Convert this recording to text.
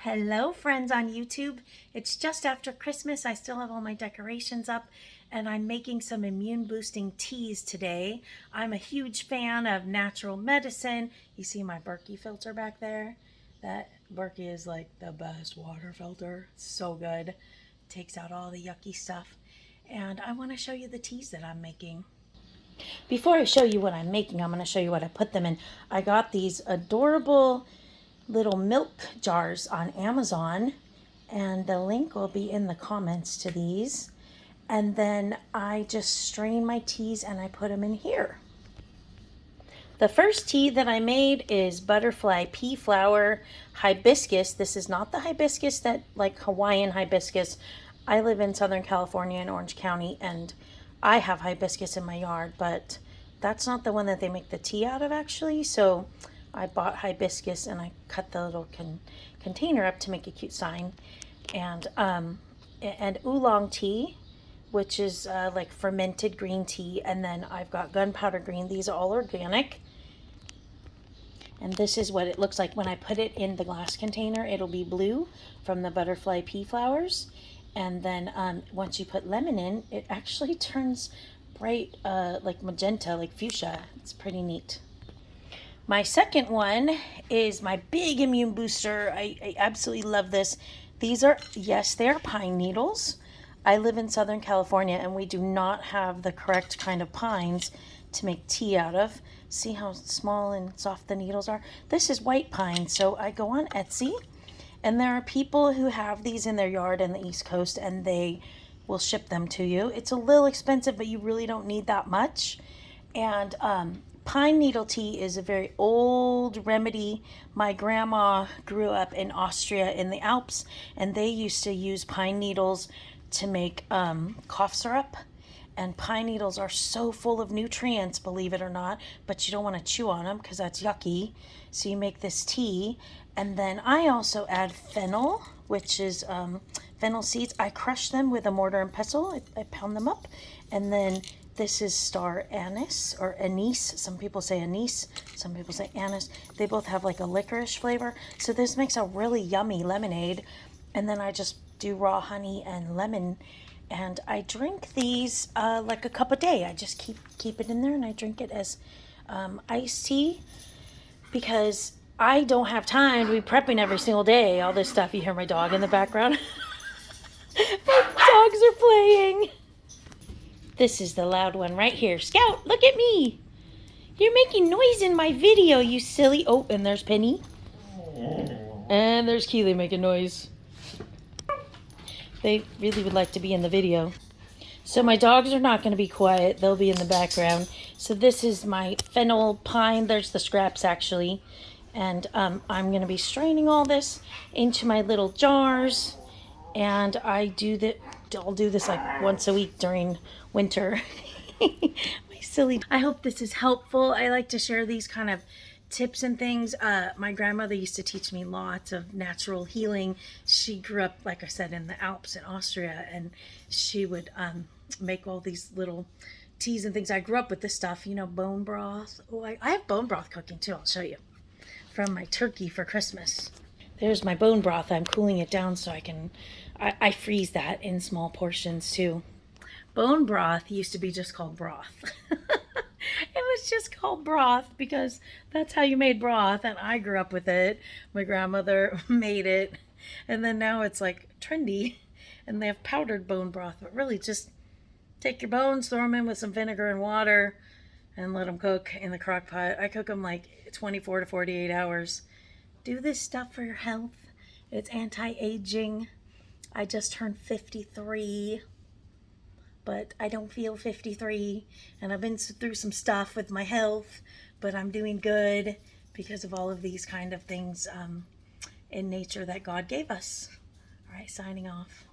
Hello friends on YouTube. It's just after Christmas. I still have all my decorations up and I'm making some immune boosting teas today. I'm a huge fan of natural medicine. You see my Berkey filter back there? That Berkey is like the best water filter. It's so good. Takes out all the yucky stuff. And I want to show you the teas that I'm making. Before I show you what I'm making, I'm going to show you what I put them in. I got these adorable little milk jars on Amazon, and the link will be in the comments to these. And then I just strain my teas and I put them in here. The first tea that I made is butterfly pea flower hibiscus. This is not the hibiscus that like Hawaiian hibiscus. I live in Southern California in Orange County and I have hibiscus in my yard, but that's not the one that they make the tea out of actually. So I bought hibiscus and I cut the little container up to make a cute sign. And oolong tea, which is like fermented green tea. And then I've got gunpowder green. These are all organic. And this is what it looks like when I put it in the glass container. It'll be blue from the butterfly pea flowers. And then once you put lemon in, it actually turns bright like magenta, like fuchsia. It's pretty neat. My second one is my big immune booster. I absolutely love this. These are, yes, they're pine needles. I live in Southern California and we do not have the correct kind of pines to make tea out of. See how small and soft the needles are? This is white pine. So I go on Etsy and there are people who have these in their yard in the East Coast and they will ship them to you. It's a little expensive, but you really don't need that much. And pine needle tea is a very old remedy. My grandma grew up in Austria in the Alps, and they used to use pine needles to make cough syrup. And pine needles are so full of nutrients, believe it or not, but you don't want to chew on them because that's yucky. So you make this tea. And then I also add fennel, which is fennel seeds. I crush them with a mortar and pestle. I pound them up. And then this is star anise or anise. Some people say anise, some people say anise. They both have like a licorice flavor. So this makes a really yummy lemonade. And then I just do raw honey and lemon. And I drink these like a cup a day. I just keep it in there and I drink it as iced tea because I don't have time to be prepping every single day. All this stuff. You hear my dog in the background? My dogs are playing. This is the loud one right here. Scout, look at me. You're making noise in my video, you silly. Oh, and there's Penny. And there's Keely making noise. They really would like to be in the video. So my dogs are not going to be quiet. They'll be in the background. So this is my fennel pine. There's the scraps actually. And I'm going to be straining all this into my little jars. And I'll do this like once a week during winter. My silly. I hope this is helpful. I like to share these kind of tips and things. My grandmother used to teach me lots of natural healing. She grew up, like I said, in the Alps in Austria, and she would make all these little teas and things. I grew up with this stuff, you know, bone broth. Oh, I have bone broth cooking too. I'll show you from my turkey for Christmas. There's my bone broth. I'm cooling it down so I freeze that in small portions too. Bone broth used to be just called broth. It was just called broth because that's how you made broth, and I grew up with it. My grandmother made it, and then now it's like trendy, and they have powdered bone broth, but really just take your bones, throw them in with some vinegar and water, and let them cook in the crock pot. I cook them like 24 to 48 hours. Do this stuff for your health. It's anti-aging. I just turned 53. But I don't feel 53, and I've been through some stuff with my health, but I'm doing good because of all of these kind of things in nature that God gave us. All right, signing off.